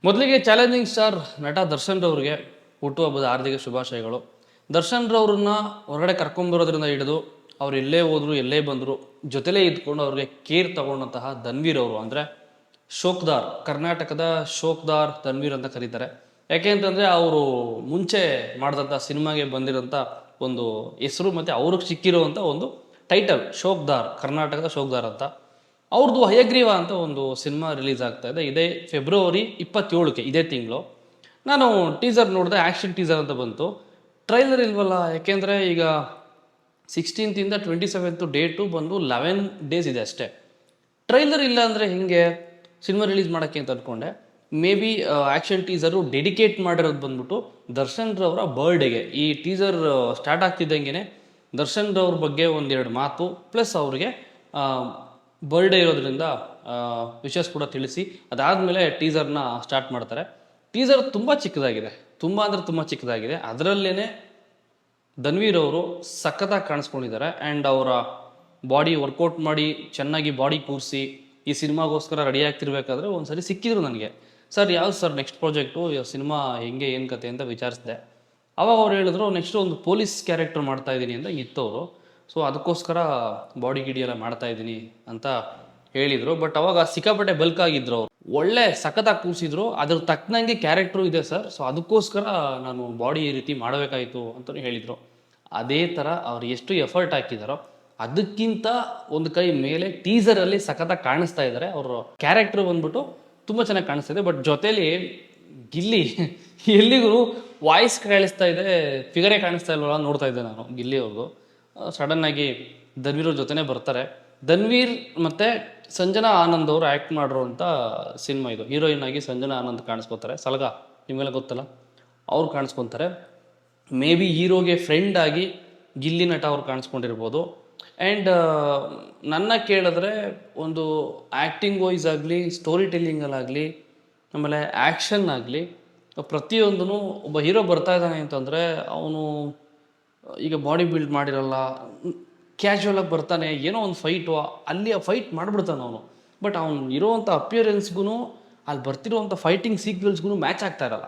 ಮೊದಲಿಗೆ challenging star ನಟ ದರ್ಶನ್ ರವರಿಗೆ ಹುಟ್ಟುಹಬ್ಬದ ಹಾರ್ದಿಕ ಶುಭಾಶಯಗಳು. ದರ್ಶನ್ ರವ್ರನ್ನ ಹೊರಗಡೆ ಕರ್ಕೊಂಡ್ಬರೋದ್ರಿಂದ ಹಿಡಿದು ಅವ್ರು ಎಲ್ಲೇ ಹೋದ್ರು ಎಲ್ಲೇ ಬಂದರು ಜೊತೆಲೇ ಇದ್ಕೊಂಡು ಅವ್ರಿಗೆ ಕೇರ್ ತಗೊಂಡಂತಹ ಧನ್ವೀರ್ ಅವರು ಅಂದರೆ ಶೋಕ್ದಾರ್, ಕರ್ನಾಟಕದ ಶೋಕ್ದಾರ್ ಧನ್ವೀರ್ ಅಂತ ಕರೀತಾರೆ. ಯಾಕೆ ಅಂತಂದರೆ ಅವರು ಮುಂಚೆ ಮಾಡಿದಂಥ ಸಿನಿಮಾಗೆ ಬಂದಿರೋಂಥ ಒಂದು ಹೆಸರು ಮತ್ತು ಅವ್ರಿಗೆ ಸಿಕ್ಕಿರುವಂಥ ಒಂದು ಟೈಟಲ್ ಶೋಕ್ದಾರ್, ಕರ್ನಾಟಕದ ಶೋಕ್ದಾರ್ ಅಂತ. ಅವ್ರದ್ದು ಹಯಗ್ರೀವ ಅಂತ ಒಂದು ಸಿನಿಮಾ ರಿಲೀಸ್ ಆಗ್ತಾ ಇದೆ ಇದೇ ಫೆಬ್ರವರಿ 27ಕ್ಕೆ, ಇದೇ ತಿಂಗಳು. ನಾನು ಟೀಸರ್ ನೋಡಿದೆ, ಆ್ಯಕ್ಷನ್ ಟೀಸರ್ ಅಂತ ಬಂತು. ಟ್ರೈಲರ್ ಇಲ್ವಲ್ಲ, ಯಾಕೆಂದರೆ ಈಗ 16th 27th ಡೇಟು ಬಂದು 11 ಡೇಸ್ ಇದೆ ಅಷ್ಟೇ. ಟ್ರೈಲರ್ ಇಲ್ಲ ಅಂದರೆ ಹಿಂಗೆ ಸಿನಿಮಾ ರಿಲೀಸ್ ಮಾಡೋಕ್ಕೆ ಅಂತ ಅಂದ್ಕೊಂಡೆ. May be action teaser dedicate ಮಾಡಿರೋದು ಬಂದ್ಬಿಟ್ಟು ದರ್ಶನ್ ರವರ ಬರ್ಡೇಗೆ. ಈ ಟೀಸರ್ ಸ್ಟಾರ್ಟ್ ಆಗ್ತಿದ್ದಂಗೆ ದರ್ಶನ್ ರವ್ರ ಬಗ್ಗೆ ಒಂದೆರಡು ಮಾತು ಪ್ಲಸ್ ಅವ್ರಿಗೆ ಬರ್ಡೇ ಇರೋದ್ರಿಂದ ವಿಶಸ್ ಕೂಡ ತಿಳಿಸಿ ಅದಾದಮೇಲೆ ಟೀಸರ್ನ ಸ್ಟಾರ್ಟ್ ಮಾಡ್ತಾರೆ. ಟೀಸರ್ ತುಂಬ ಚಿಕ್ಕದಾಗಿದೆ, ತುಂಬ ಅಂದರೆ ತುಂಬ ಚಿಕ್ಕದಾಗಿದೆ. ಅದರಲ್ಲೇ ಧನ್ವೀರ್ ಅವರು ಸಖತ್ತಾಗಿ ಕಾಣಿಸ್ಕೊಂಡಿದ್ದಾರೆ. ಆ್ಯಂಡ್ ಅವರ ಬಾಡಿ ವರ್ಕೌಟ್ ಮಾಡಿ ಚೆನ್ನಾಗಿ ಬಾಡಿ ಕೂರಿಸಿ ಈ ಸಿನಿಮಾಗೋಸ್ಕರ ರೆಡಿ ಆಗ್ತಿರ್ಬೇಕಾದ್ರೆ ಒಂದು ಸರಿ ಸಿಕ್ಕಿದ್ರು ನನಗೆ. ಸರ್ ಯಾವ್ದು ಸರ್ ನೆಕ್ಸ್ಟ್ ಪ್ರಾಜೆಕ್ಟು, ಸಿನಿಮಾ ಹೆಂಗೆ ಏನು ಕತೆ ಅಂತ ವಿಚಾರಿಸಿದೆ. ಆವಾಗ ಅವ್ರು ಹೇಳಿದ್ರು ನೆಕ್ಸ್ಟು ಒಂದು ಪೊಲೀಸ್ ಕ್ಯಾರೆಕ್ಟರ್ ಮಾಡ್ತಾಯಿದ್ದೀನಿ ಅಂತ ಇತ್ತವರು. ಸೊ ಅದಕ್ಕೋಸ್ಕರ ಬಾಡಿ ಗಿಡಿ ಎಲ್ಲ ಮಾಡ್ತಾಯಿದ್ದೀನಿ ಅಂತ ಹೇಳಿದರು. ಬಟ್ ಅವಾಗ ಸಿಕ್ಕಾಪಟ್ಟೆ ಬಲ್ಕ್ ಆಗಿದ್ರು, ಅವರು ಒಳ್ಳೆ ಸಖತ್ತಾಗಿ ಕೂರಿಸಿದ್ರು. ಅದ್ರ ತಕ್ಕನಂಗೆ ಕ್ಯಾರೆಕ್ಟ್ರು ಇದೆ ಸರ್, ಸೊ ಅದಕ್ಕೋಸ್ಕರ ನಾನು ಬಾಡಿ ಈ ರೀತಿ ಮಾಡಬೇಕಾಯಿತು ಅಂತಲೂ ಹೇಳಿದರು. ಅದೇ ಥರ ಅವ್ರು ಎಷ್ಟು ಎಫರ್ಟ್ ಹಾಕಿದಾರೋ ಅದಕ್ಕಿಂತ ಒಂದು ಕೈ ಮೇಲೆ ಟೀಸರಲ್ಲಿ ಸಖತ್ತಾಗಿ ಕಾಣಿಸ್ತಾ ಇದ್ದಾರೆ. ಅವರು ಕ್ಯಾರೆಕ್ಟ್ರು ಬಂದ್ಬಿಟ್ಟು ತುಂಬ ಚೆನ್ನಾಗಿ ಕಾಣಿಸ್ತಾ ಇದೆ. ಬಟ್ ಜೊತೇಲಿ ಗಿಲ್ಲಿ ಎಲ್ಲಿಗೂ ವಾಯ್ಸ್ ಕೇಳಿಸ್ತಾ ಇದೆ, ಫಿಗರೇ ಕಾಣಿಸ್ತಾ ಇಲ್ವಲ್ಲ ನೋಡ್ತಾ ಇದ್ದೆ ನಾನು. ಗಿಲ್ಲಿ ಅವ್ರದ್ದು ಸಡನ್ನಾಗಿ ಧನ್ವೀರ್ ಅವ್ರ ಜೊತೆನೇ ಬರ್ತಾರೆ. ಧನ್ವೀರ್ ಮತ್ತು ಸಂಜನಾ ಆನಂದ್ ಅವರು ಆ್ಯಕ್ಟ್ ಮಾಡಿರೋಂಥ ಸಿನಿಮಾ ಇದು. ಹೀರೋಯಿನ್ ಆಗಿ ಸಂಜನಾ ಆನಂದ್ ಕಾಣಿಸ್ಕೊತಾರೆ. ಸಲಗ ನಿಮಗೆಲ್ಲ ಗೊತ್ತಲ್ಲ, ಅವ್ರು ಕಾಣಿಸ್ಕೊತಾರೆ. ಮೇ ಬಿ ಹೀರೋಗೆ ಫ್ರೆಂಡ್ ಆಗಿ ಗಿಲ್ಲಿ ನಟ ಅವ್ರು ಕಾಣಿಸ್ಕೊಂಡಿರ್ಬೋದು. ಆ್ಯಂಡ್ ನನ್ನ ಕೇಳಿದ್ರೆ ಒಂದು ಆ್ಯಕ್ಟಿಂಗ್ ವೈಸ್ ಆಗಲಿ, ಸ್ಟೋರಿ ಟೆಲ್ಲಿಂಗಲ್ಲಾಗಲಿ, ಆಮೇಲೆ ಆ್ಯಕ್ಷನ್ ಆಗಲಿ ಪ್ರತಿಯೊಂದೂ ಒಬ್ಬ ಹೀರೋ ಬರ್ತಾ ಇದ್ದಾನೆ ಅಂತಂದರೆ ಅವನು ಈಗ ಬಾಡಿ ಬಿಲ್ಡ್ ಮಾಡಿರಲ್ಲ, ಕ್ಯಾಶುವಲಾಗಿ ಬರ್ತಾನೆ, ಏನೋ ಒಂದು ಫೈಟು ಅಲ್ಲಿ ಆ ಫೈಟ್ ಮಾಡಿಬಿಡ್ತಾನೆ ಅವನು. ಬಟ್ ಅವನು ಇರೋವಂಥ ಅಪಿಯರೆನ್ಸ್ಗೂ ಅಲ್ಲಿ ಬರ್ತಿರೋವಂಥ ಫೈಟಿಂಗ್ ಸೀಕ್ವೆನ್ಸ್ಗೂ ಮ್ಯಾಚ್ ಆಗ್ತಾ ಇರಲ್ಲ.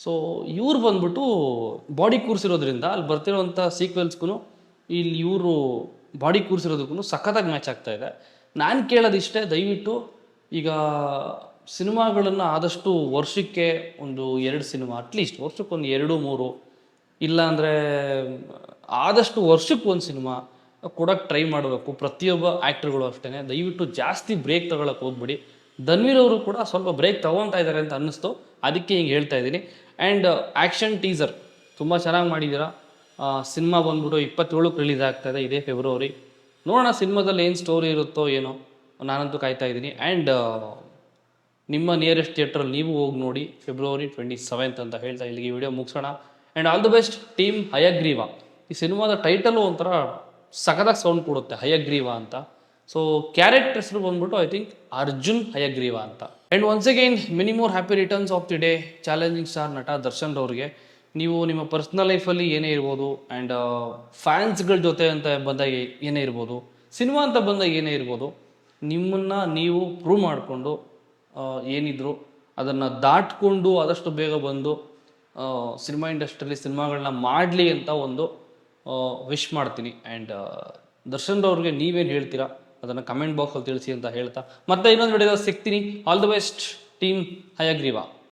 ಸೊ ಇವ್ರು ಬಂದ್ಬಿಟ್ಟು ಬಾಡಿ ಕೂರಿಸಿರೋದ್ರಿಂದ ಅಲ್ಲಿ ಬರ್ತಿರೋವಂಥ ಸೀಕ್ವೆನ್ಸ್ಗೂ ಇಲ್ಲಿ ಇವರು ಬಾಡಿ ಕೂರಿಸಿರೋದಕ್ಕೂ ಸಖತ್ತಾಗಿ ಮ್ಯಾಚ್ ಆಗ್ತಾಯಿದೆ. ನಾನು ಕೇಳೋದಿಷ್ಟೇ, ದಯವಿಟ್ಟು ಈಗ ಸಿನಿಮಾಗಳನ್ನು ಆದಷ್ಟು ವರ್ಷಕ್ಕೆ ಒಂದು 2 ಸಿನಿಮಾ, ಅಟ್ಲೀಸ್ಟ್ ವರ್ಷಕ್ಕೊಂದು 2-3, ಇಲ್ಲ ಅಂದರೆ ಆದಷ್ಟು ವರ್ಷಕ್ಕೆ ಒಂದು ಸಿನಿಮಾ ಕೊಡೋಕ್ಕೆ ಟ್ರೈ ಮಾಡಬೇಕು ಪ್ರತಿಯೊಬ್ಬ ಆ್ಯಕ್ಟರ್ಗಳು ಅಷ್ಟೇ. ದಯವಿಟ್ಟು ಜಾಸ್ತಿ ಬ್ರೇಕ್ ತೊಗೊಳಕ್ಕೆ ಹೋಗ್ಬಿಡಿ. ಧನ್ವೀರ್ ಅವರು ಕೂಡ ಸ್ವಲ್ಪ ಬ್ರೇಕ್ ತೊಗೊತಾ ಇದ್ದಾರೆ ಅಂತ ಅನ್ನಿಸ್ತು, ಅದಕ್ಕೆ ಹಿಂಗೆ ಹೇಳ್ತಾ ಇದ್ದೀನಿ. ಆ್ಯಂಡ್ ಆ್ಯಕ್ಷನ್ ಟೀಸರ್ ತುಂಬ ಚೆನ್ನಾಗಿ ಮಾಡಿದ್ದೀರಾ. ಸಿನಿಮಾ ಬಂದ್ಬಿಟ್ಟು 27ಕ್ಕೆ ರಿಲೀಸ್ ಆಗ್ತಾಯಿದೆ ಇದೇ ಫೆಬ್ರವರಿ. ನೋಡೋಣ ಸಿನಿಮಾದಲ್ಲಿ ಏನು ಸ್ಟೋರಿ ಇರುತ್ತೋ ಏನೋ, ನಾನಂತೂ ಕಾಯ್ತಾ ಇದ್ದೀನಿ. ಆ್ಯಂಡ್ ನಿಮ್ಮ ನಿಯರೆಸ್ಟ್ ಥಿಯೇಟ್ರಲ್ಲಿ ನೀವು ಹೋಗಿ ನೋಡಿ ಫೆಬ್ರವರಿ 27 ಅಂತ ಹೇಳ್ತಾ ಇಲ್ಲಿಗೆ ಈ ವಿಡಿಯೋ ಮುಗಿಸೋಣ. And all the best team Hayagriva. ಈ ಸಿನಿಮಾದ ಟೈಟಲು ಒಂಥರ ಸಖತ್ತಾಗಿ ಸೌಂಡ್ ಕೊಡುತ್ತೆ, ಹಯಗ್ರೀವ ಅಂತ. ಸೊ ಕ್ಯಾರೆಕ್ಟರ್ ಹೆಸರು ಬಂದ್ಬಿಟ್ಟು ಐ ಥಿಂಕ್ ಅರ್ಜುನ್ ಹಯಗ್ರೀವ ಅಂತ. And once again many more happy returns of the day challenging star ನಟ ದರ್ಶನ್ ಅವ್ರಿಗೆ. ನೀವು ನಿಮ್ಮ ಪರ್ಸ್ನಲ್ ಲೈಫಲ್ಲಿ ಏನೇ ಇರ್ಬೋದು, ಆ್ಯಂಡ್ ಫ್ಯಾನ್ಸ್ಗಳ ಜೊತೆ ಅಂತ ಬಂದಾಗ ಏನೇ ಇರ್ಬೋದು, ಸಿನಿಮಾ ಅಂತ ಬಂದಾಗ ಏನೇ ಇರ್ಬೋದು, ನಿಮ್ಮನ್ನು ನೀವು ಪ್ರೂವ್ ಮಾಡಿಕೊಂಡು ಏನಿದ್ರು ಅದನ್ನು ದಾಟ್ಕೊಂಡು ಆದಷ್ಟು ಬೇಗ ಬಂದು ಸಿನಿಮಾ ಇಂಡಸ್ಟ್ರಿಯಲ್ಲಿ ಸಿನಿಮಾಗಳನ್ನ ಮಾಡಲಿ ಅಂತ ಒಂದು ವಿಶ್ ಮಾಡ್ತೀನಿ. ಆ್ಯಂಡ್ ದರ್ಶನ್ ಅವ್ರಿಗೆ ನೀವೇನು ಹೇಳ್ತೀರಾ ಅದನ್ನು ಕಮೆಂಟ್ ಬಾಕ್ಸಲ್ಲಿ ತಿಳಿಸಿ ಅಂತ ಹೇಳ್ತಾ ಮತ್ತೆ ಇನ್ನೊಂದು ವಿಡಿಯೋದಲ್ಲಿ ಸಿಗ್ತೀನಿ. All the best team Hayagriva.